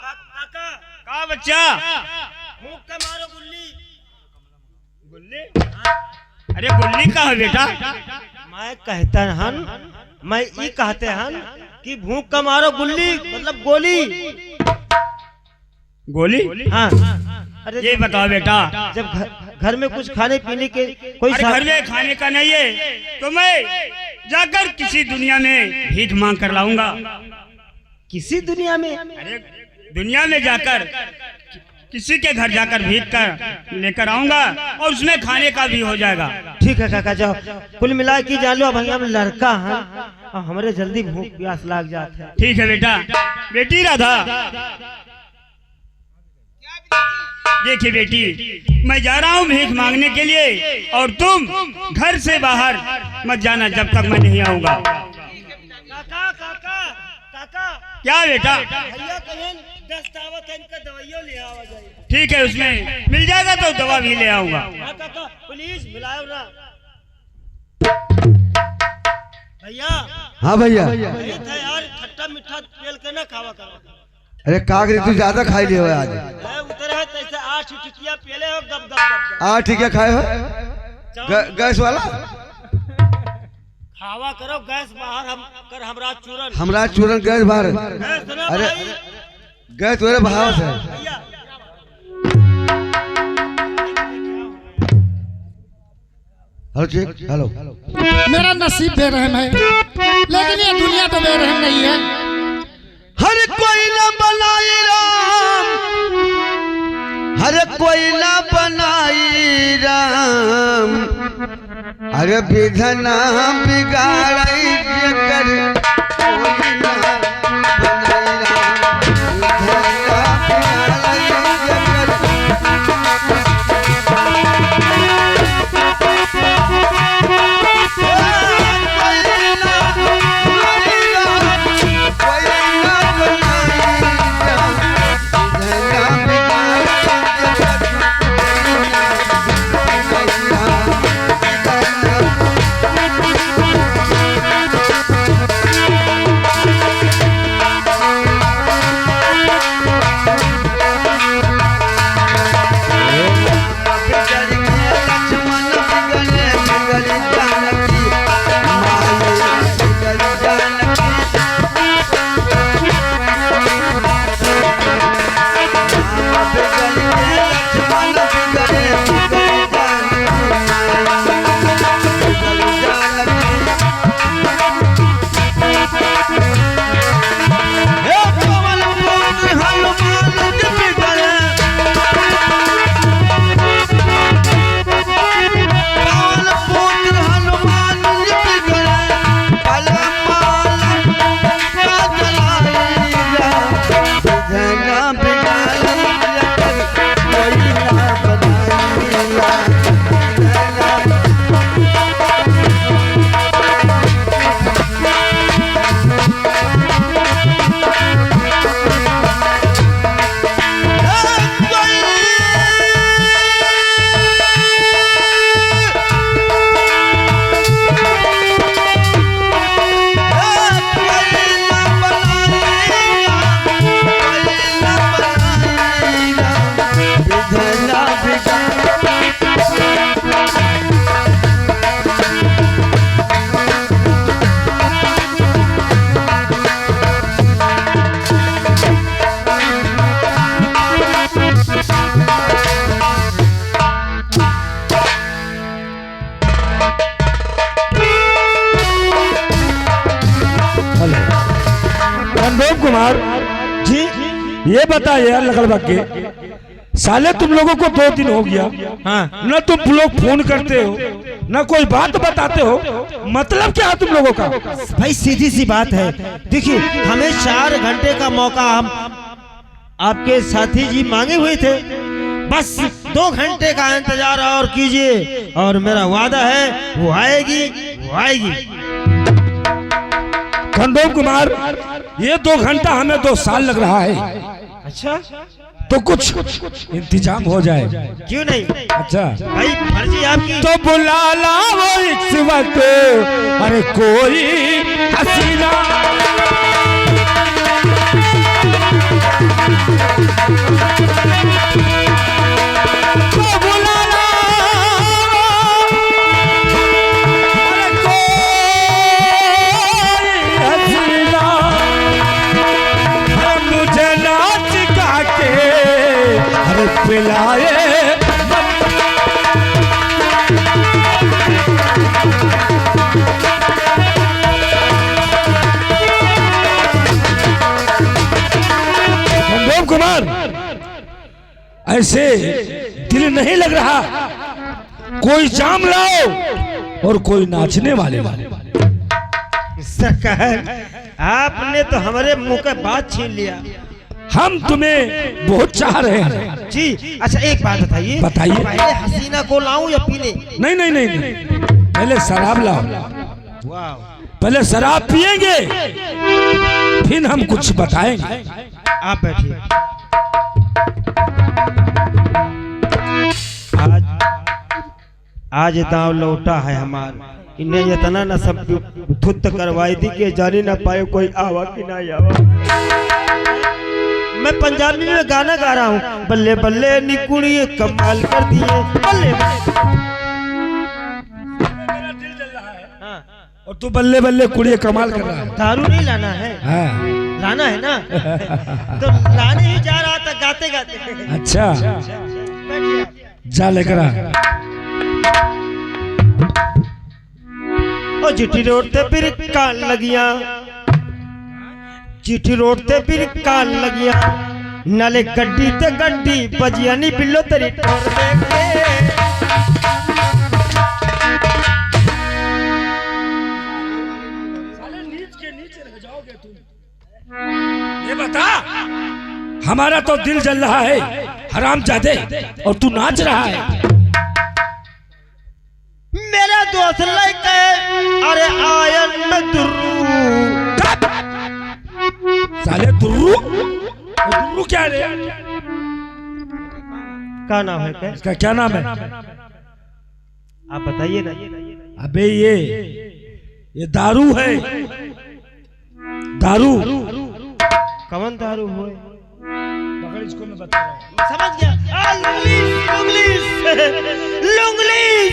काका का बच्चा भूख के मारो गुल्ली गुल्ली। अरे गुल्ली का है बेटा? मैं कहता हन, मैं ये कहते हन कि भूख का मारो गुल्ली मतलब गोली। गोली? हाँ। अरे ये बताओ बेटा, जब घर में कुछ खाने पीने के कोई घर में खाने का नहीं है तो मैं जाकर किसी दुनिया में भीख मांग कर लाऊंगा। किसी दुनिया में? अरे दुनिया में जाकर किसी के घर जाकर भीख कर लेकर आऊंगा और उसमें खाने का भी हो जाएगा। ठीक है काका, जाओ। कुल मिला के जान लो भैया हम लड़का हैं और हमारे जल्दी भूख प्यास लग जाते हैं। ठीक है बेटा। बेटी राधा, देखिए बेटी, मैं जा रहा हूँ भीख मांगने के लिए और तुम घर से बाहर मत जाना जब तक मैं नहीं आऊंगा। काका काका काका। क्या बेटा? भैया कहें दस्तावत है, इनका दवाइयों ले आवा जाए। ठीक है, उसमें मिल जाएगा तो दवा भी ले आऊंगा। हाँ काका प्लीज मिलाओ ना। भैया। हाँ भैया। वही था यार, खट्टा मीठा तेल के ना खावा करो। अरे कागरी तू ज्यादा खाई लियो आज। उतर है तैसे 8 टिकिया पेले हो गब गब गब। 8 टिकिया खाए हो? गैस वाला खावा करो, गैस बाहर हम कर हमरा चूरन। हमरा चूरन गैस बाहर। अरे गैस तेरे भाव से। Hello check. हेलो। मेरा नसीब बेरहम है लेकिन ये दुनिया तो बेरहम नहीं है। हर कोई न बनाई राम, हर कोई न बनाई राम, अरे विधना बिगाड़ई कर कोई न बनाई राम, विधना बिगाड़ई कर। कुमार जी, ये बताइए यार लगल के साले तुम लोगों को 2 दिन हो गया। हाँ। न तुम लोग फोन करते हो न कोई बात बताते हो, मतलब क्या है तुम लोगों का? भाई सीधी सी बात है, देखिए हमें 4 घंटे का मौका हम आपके साथी जी मांगे हुए थे, बस 2 घंटे का इंतजार और कीजिए और मेरा वादा है वो आएगी, वो आएगी। खंडोम कुमार, ये 2 घंटा हमें 2 साल लग रहा है। अच्छा, तो कुछ इंतजाम हो जाए। क्यों नहीं? अच्छा भाई मर्जी आपकी। तो बुला ला वो इस वक्त, अरे कोई हसीना पिलाए संभव कुमार, ऐसे दिल नहीं लग रहा। कोई जाम लाओ और कोई नाचने वाले सरकार, आपने तो हमारे मुंह का बात छीन लिया। हम तुम्हें बहुत चाह रहे हैं। जी अच्छा, एक बात बताइए। बताइए। पहले हसीना को लाऊं या पीने? नहीं नहीं नहीं, नहीं। पहले शराब लाओ। वाह, पहले शराब पिएंगे, फिर हम कुछ बताएंगे। आप बैठिए। आज दाव लौटा है हमारा। इन्हें इतना न सब थुत करवाई थी कि जाने न पाए कोई आवा कि ना आवा। मैं पंजाबी में गाना गा रहा हूँ, बल्ले बल्ले निकुड़िए कमाल कर दिए, बल्ले और तू बल्ले बल्ले कुड़िए कमाल कर रहा है। दारू नहीं लाना है? हाँ। लाना है ना? तो लाने ही जा रहा था गाते गाते। अच्छा, बैठिए। जा लेकर आ। ओ चिट्ठी रोड ते फिर कान लगिया, चिट्ठी रोड ते फिर कान लगिया, नाले गड्डी ते गड्डी बजिया नी बिल्लो तेरी टोर देखे। ये बता, हमारा तो दिल जल रहा है हरामजादे, और तू नाच रहा है। मेरा दोस्त लेके अरे आयन में दुर्रू। साले दुर्रू, दुर्रू क्या है? क्या नाम है? क्या इसका क्या नाम है? आप बताइए ना। अबे ये दारू है, दारू। कौन दारू हुए? पकड़ इसको, मैं बता रहा हूँ। समझ गया। लुंगलीस।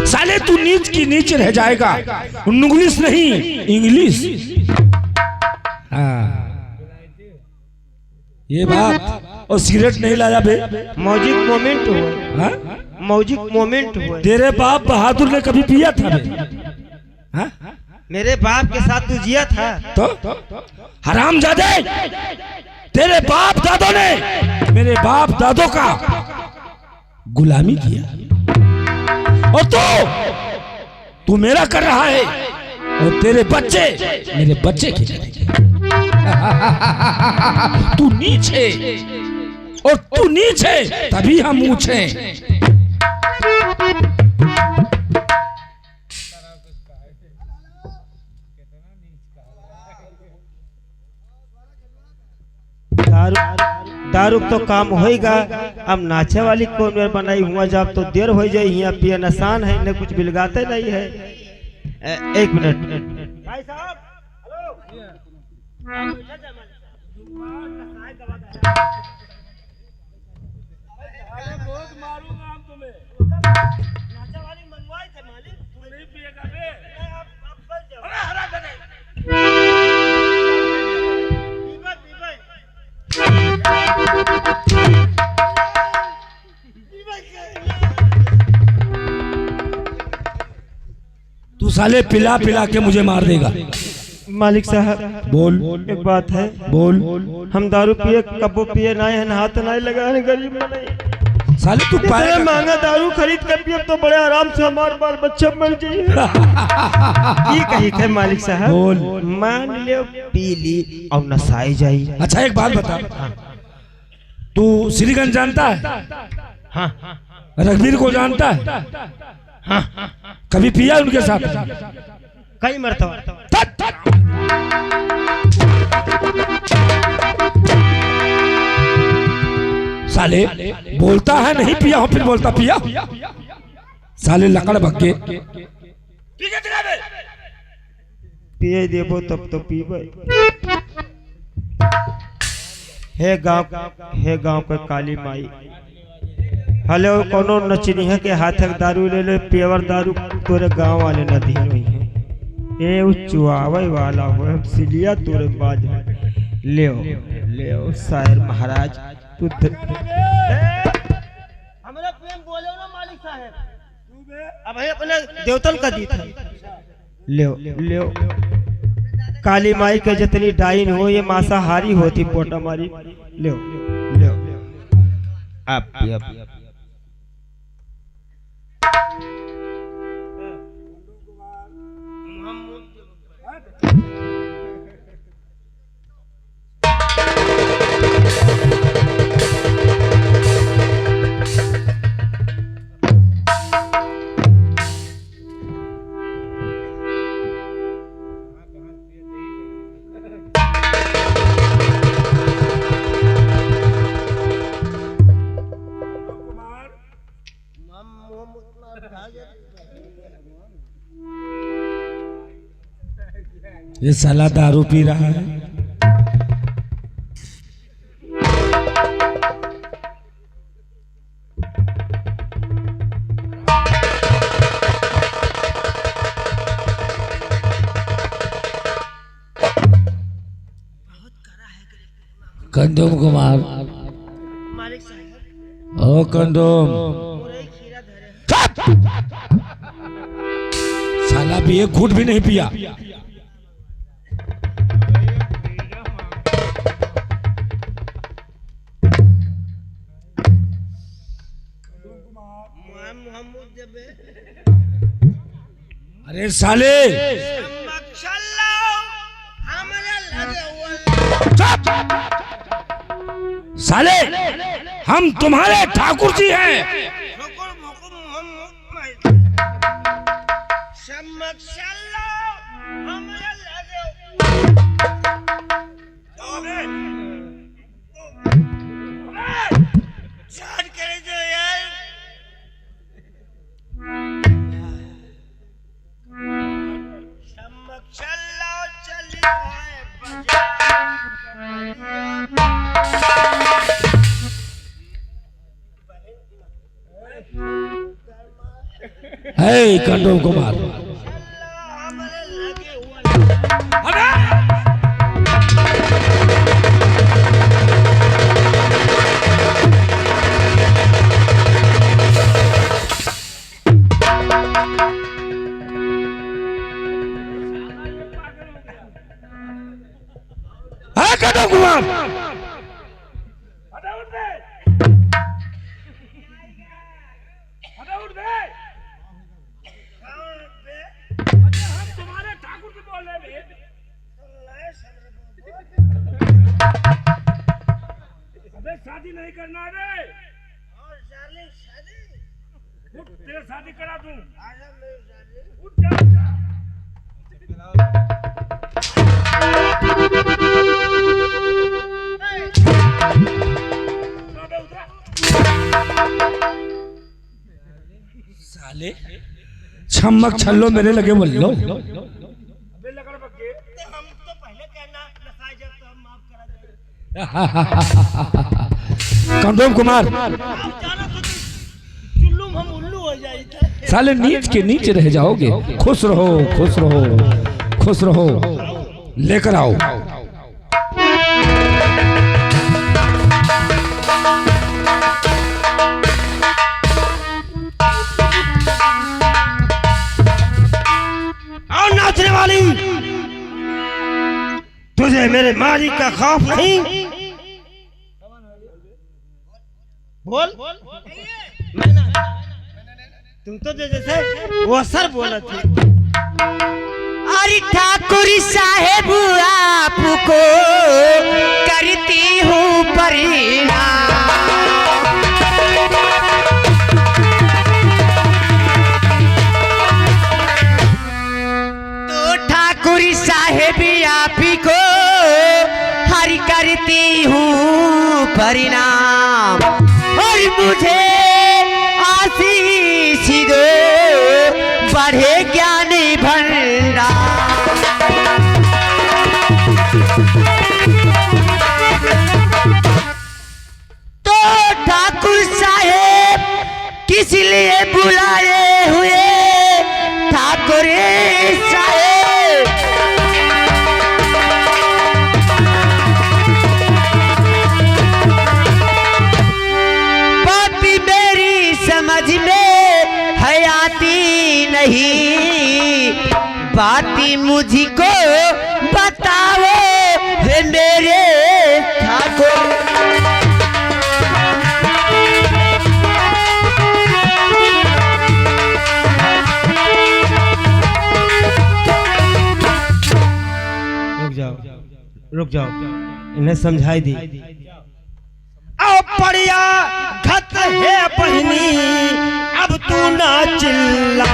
साले तू नीच की नीच रह जाएगा। इंग्लिश नहीं, इंग्लिश। हाँ, ये बात। और सिगरेट नहीं लाया बे? मौजिक मोमेंट हुए। हाँ? मौजिक मोमेंट हुए। तेरे बाप बहादुर ने कभी पिया था बे? हाँ? मेरे बाप के साथ तू जिया था? तो हरामजादे, तेरे बाप दादों ने मेरे बाप दादों का गुलामी किया, और तू मेरा कर रहा है, और तेरे बच्चे मेरे बच्चे की करेंगे। तू नीच है, और तू नीच है तभी हम ऊंच हैं। दारू तो काम होएगा। अब नाचे वाली कौन बनाई हुआ, जब तो देर हो जाए। यहाँ पिया नसान है, इन्हें कुछ बिलगाते नहीं है। एक मिनट भाई साहब, तू साले पिला पिला के मुझे मार देगा। मालिक साहब बोल। एक बात है। बोल। हम दारू पिए कबो पिए ना है, हाथ ना लगाने, गरीब नहीं। साले तू इतना महंगा दारू खरीद कर पिए तो बड़े आराम से हमारे बाल बच्चे मर जाए। ये कही थे मालिक साहब। बोल। मान लो पी ली और नसाई जाई। अच्छा एक बात बता, तू श्रीगंज जानता है? हाँ रघुवीर को जानता है? हाँ कभी पिया उनके साथ? कई मरतबा। साले बोलता है नहीं पिया हूं, फिर बोलता पिया। साले लकड़ भग्गे। पिए देबो तब तो पीबे। हे गांव के काली माई, हले कोनो नचनिया के हाथ दारू ले ले, पेवर दारू तोरे गांव वाले नदी नहीं है। ए चुआवे वाला हो सिलिया तोरे बाज ले ले ओ शायर महाराज तू हमारा प्रेम बोले ना मालिक साहब अब है अपने देवतन का दी था ले काली माई के जितनी डाइन हो ये मांसाहारी होती पोटा मारी ले आप ये साला दारू पी रहा है। कंदोम कुमार ओ कंदोम साला भी एक घूंट भी नहीं पिया। अरे साले साले हम तुम्हारे ठाकुर जी हैं। हे कंदोम कुमार कंदोम कुमार शादी नहीं करना रे और शादी तेरे शादी करा दूं। उठ जा साले छमक छल्लो मेरे लगे बोलो। हम तो पहले कहना नसाई जब तो हम माफ करा जाए। कंदोम कुमार हम उल्लू हो जाए साले नीच के नीचे रह जाओगे। खुश रहो खुश रहो खुश रहो। लेकर आओ आओ नाचने वाली तुझे मेरे मालिक का खौफ नहीं? बोल तुम तो जैसे वो सर बोला थे। अरे ठाकुर साहेब आपको करती हूँ परिणाम। तो ठाकुर साहेब आप को हर करती हूँ परिणाम। और मुझे आशीष दो बढ़े ज्ञान भंडार। तो ठाकुर साहेब किस लिए बुलाए हुए ठाकुर साहेब? बाती मुझको बताओ हे मेरे ठाकुर। रुक जाओ इन्हें समझाई दी। आओ पड़िया घत है बहनी अब तू ना चिल्ला।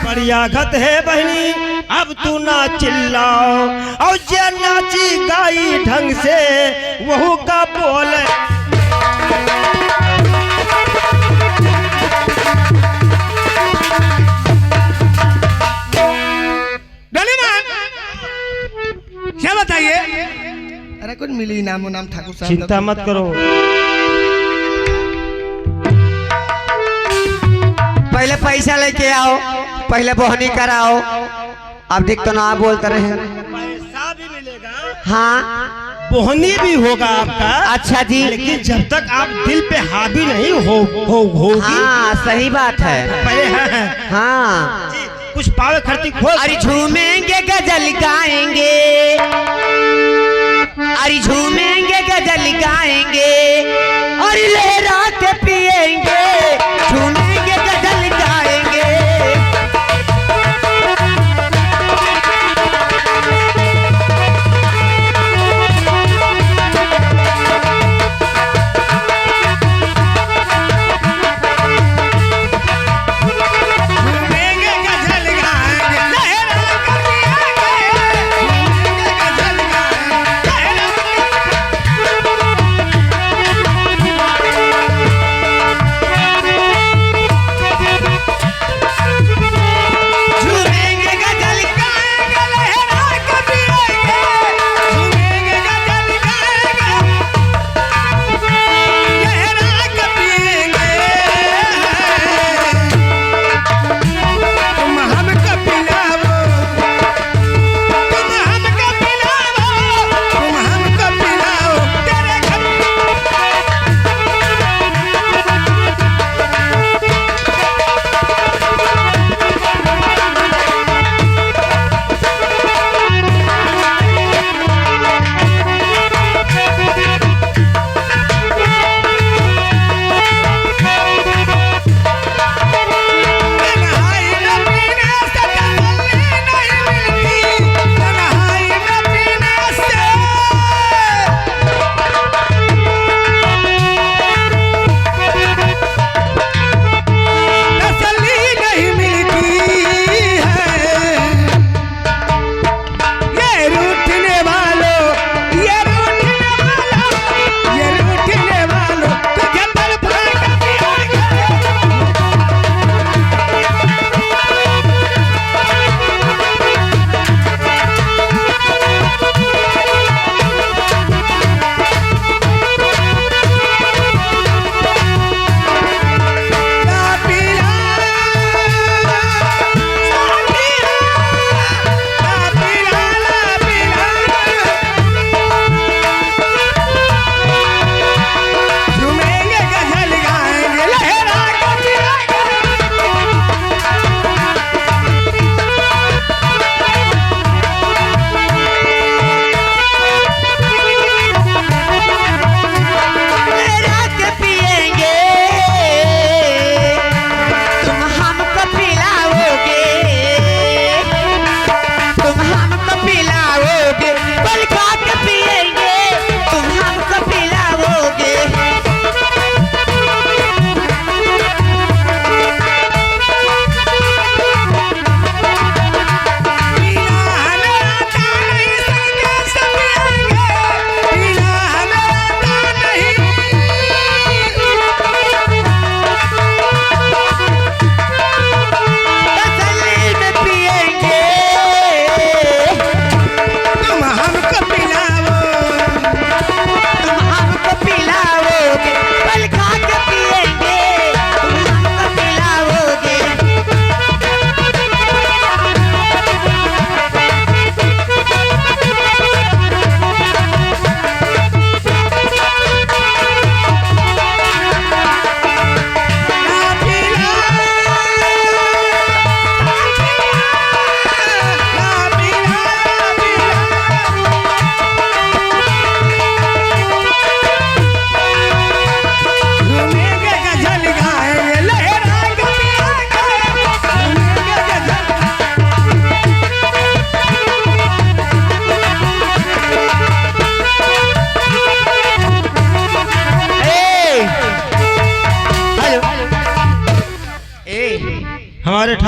पड़िया घत है बहनी अब तू ना चिल्लाओ। और जे नाची गाई ढंग से वहू का बोल। क्या बताइए? अरे कुछ मिली नामो नाम ठाकुर साहब। चिंता मत करो। पहले पैसा लेके आओ, पहले बोहनी कराओ। अब देख तो ना बोलते रहे। पैसा भी मिलेगा, हाँ बोहनी भी होगा आपका। अच्छा जी। लेकिन जब तक आप दिल पे हावी नहीं होगी। हाँ सही बात है। पहले हाँ जी, कुछ पावे खर्ची खोल। अरे झूमेंगे गजल गाएंगे, अरे झूमेंगे गजल गाएंगे, अरे लहरा के पिएंगे, झूमेंगे गजल गाएंगे।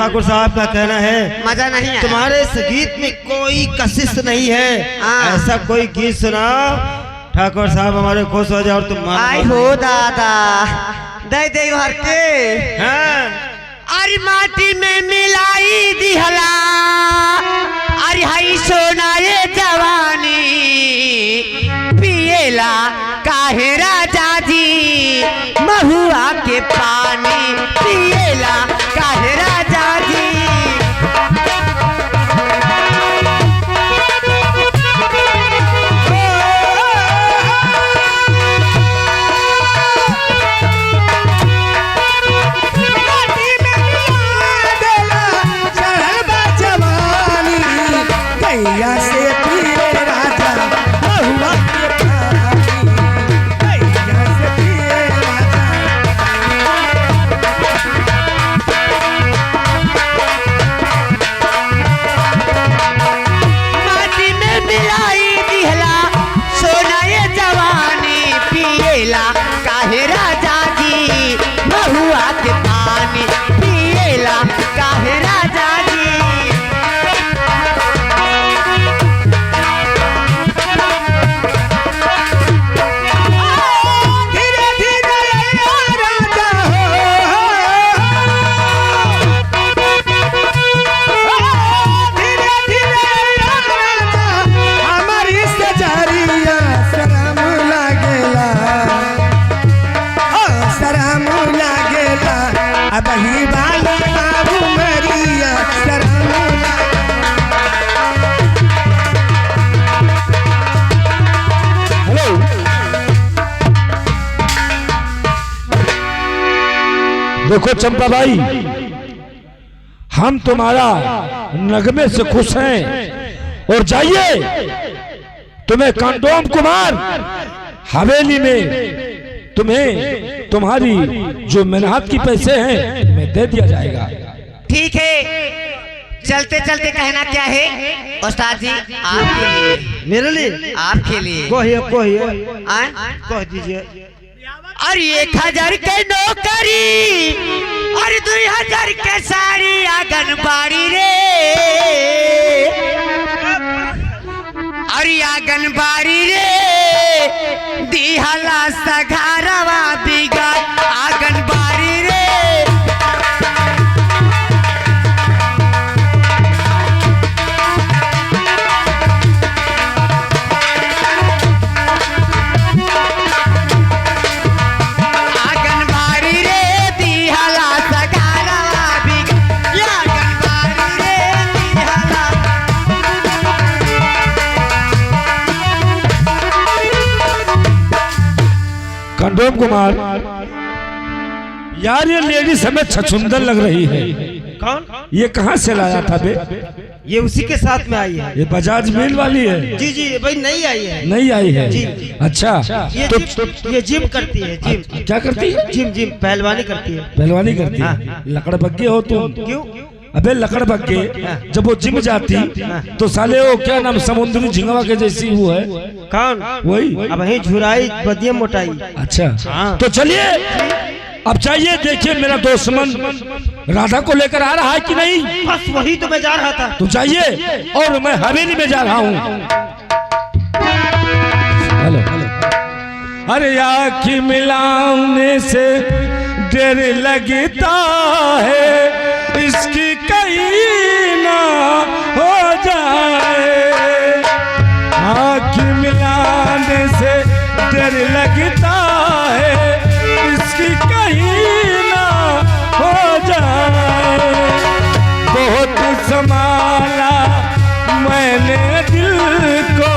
ठाकुर साहब का कहना है मजा नहीं है तुम्हारे इस गीत में कोई कशिश नहीं है, हाँ। ऐसा कोई गीत सुनाओ ठाकुर साहब हमारे खुश हो जाओ और तुम आई हो दादा दे दे हर के हाँ। अरे माटी में मिलाई दिहला अरे हाई सोनाए जवानी पिएला काहे राजा जी महुआ के पानी पिएला काहे राजा जी काहे राजा जी महुआ के पानी पिएला काहे राजा जी धीरे धीरे राजा धीरे धीरे राजा हमारी सजारिया शरम लागेला शरम लागेला अब ही बाला बाबू मरिया शरम हेलो, देखो चंपा भाई, हम तुम्हारा नगमे से खुश हैं और जाइए तुम्हें कंडोम कुमार हवेली में तुम्हें तुम्हारी जो मेहनत की पैसे हैं तुम्हें दे दिया जाएगा। ठीक है चलते चलते कहना क्या है उस्ताद जी आपके लिए मेरे लिए आपके लिए कहिए आए? कह दीजिए। अरे 1000 के नौकरी अरे 2000 के साड़ी आंगनबाड़ी रे अरे आंगनबाड़ी रे दिहला सघारवा बिगड़ आंगनबाड़ी रे आंगनबाड़ी रे दिहला सघारवा बिगड़ आंगनबाड़ी रे दिहला कंडोम कुमार, यार ये लेडीज हमें छछुंदर लग रही है। कौन? ये कहाँ से लाया था बे? ये उसी के साथ में आई है। ये बजाज मिल वाली है? जी जी भाई नहीं आई है। नहीं आई है? जी। अच्छा ये जिम करती है। जिम क्या करती है? जिम पहलवानी करती है। पहलवानी करती है? हाँ। लकड़ बग्गे हो तुम? क्यों? अबे लकड़ बग्गे, जब वो जिम जाती तो साले वो क्या नाम समुद्री झिंगवा के जैसी वो है। कौन? वही। अब वही झुराई बदियम मोटाई। अच्छा हाँ। तो चलिए अब चाहिए, देखिए मेरा दोस्त मन राधा को लेकर आ रहा है कि नहीं? बस वही तो मैं जा रहा था। तो चाहिए और मैं हवेली में जा रहा हूँ। हेलो, अरे आँखी मिलाने से देर लगता है, इसकी कहीं ना हो जाए। आँखी मिलाने से देर लगता है, इसकी कहीं ना हो जाए। बहुत संभाला मैंने दिल को,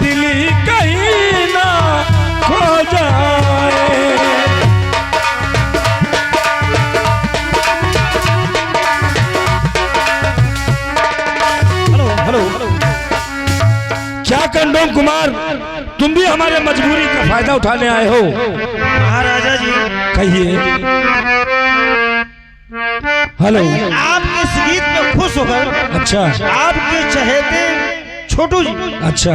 दिल ही कहीं ना खो जाए। हेलो क्या कंडोम कुमार, तुम भी हमारे मजबूरी का फायदा उठाने आए हो? महाराजा जी कहिए। हेलो, आपके इस गीत में खुश होकर अच्छा आपके चहेते छोटू जी अच्छा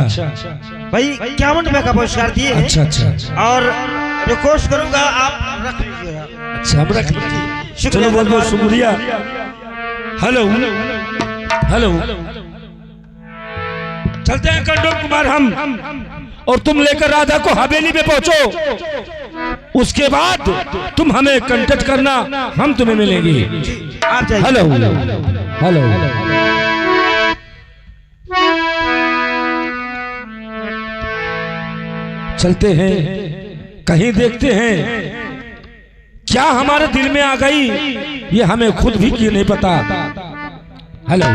भाई 51 रुपए का पुरस्कार दिए हैं। अच्छा अच्छा और रिक्वेस्ट करूंगा आप रख लीजिएगा। अच्छा, हम रख लीजिए। शुक्रिया। चलो बहुत बहुत शुक्रिया। हेलो हेलो चलते हैं कंडोम कुमार हम, और तुम लेकर राधा को हवेली में पहुंचो। उसके बाद तुम हमें कांटेक्ट करना, हम तुम्हें मिलेंगे। आप जाइए। हेलो हेलो चलते हैं, कहीं देखते हैं क्या हमारे दिल में आ गई, ये हमें खुद भी क्यों नहीं पता। हेलो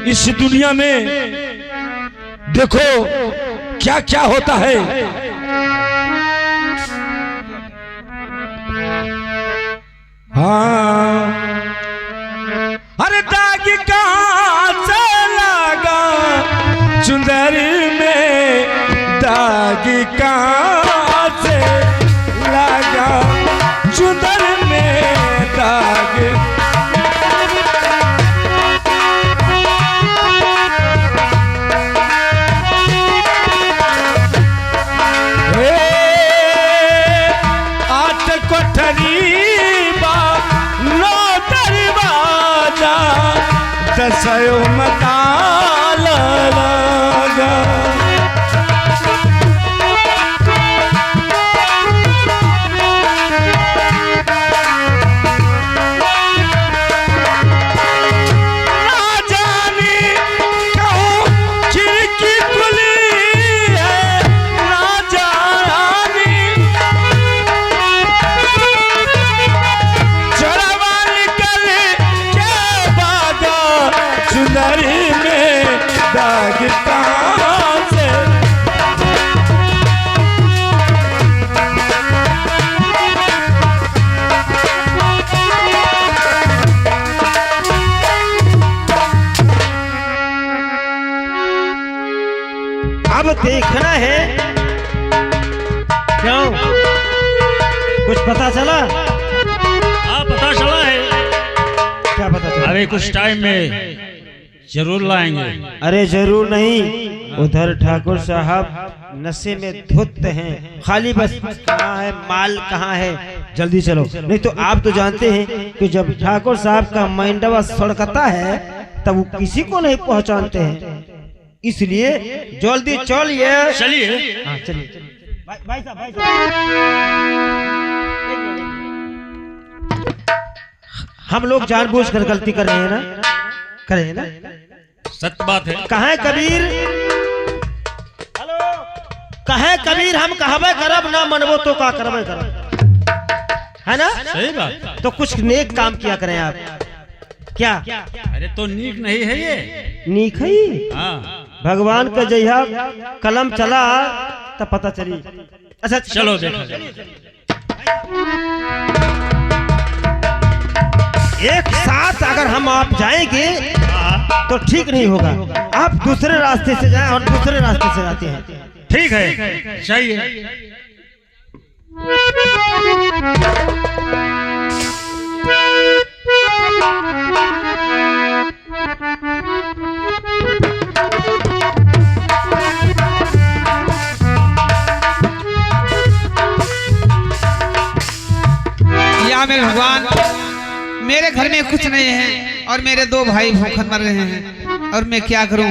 इस दुनिया में देखो क्या क्या होता है। हाँ अरे दाग कहाँ से लगा चुंदर में, दाग कहाँ से लगा चुंदर में, दाग दसयो मताल लगा। ना जाने कहूँ खिड़की खुली है, ना जाने चढ़वा निकल के बागा चुनरी में, दाग कहाँ से। अब देखना है क्यों, कुछ पता चला? हाँ पता चला है, क्या पता चला? अरे कुछ टाइम में जरूर लाएंगे। अरे जरूर नहीं, उधर ठाकुर साहब नशे में धुत हैं, खाली बस कहाँ है माल कहाँ है, जल्दी चलो। नहीं तो आप तो जानते हैं कि जब ठाकुर साहब का माइंडवा सड़कता है तब वो किसी को नहीं पहचानते हैं, इसलिए जल्दी चलिए। चलिए। हाँ चलिए। भाई साहब हम लोग जानबूझकर गलती कर रहे हैं ना, कर रहे हैं ना? सत्य बात है। कहाँ है कबीर? हेलो, कहाँ है कबीर? हम कहबे करब ना मनबो तो का करबे करब, है ना? सही बात। तो कुछ नेक काम किया करें आप। क्या? अरे तो नीक नहीं है ये? नीक है। हाँ भगवान का जहिया कलम चला तब पता चली। अच्छा चलो देखो। एक साथ अगर हम आप जाएंगे तो ठीक नहीं होगा, आप दूसरे रास्ते से जाएं और दूसरे रास्ते से जाते हैं। ठीक है, सही है। या मेरे भगवान, मेरे घर में कुछ नहीं है और मेरे दो भाई भूखन मर रहे हैं और मैं क्या करूं।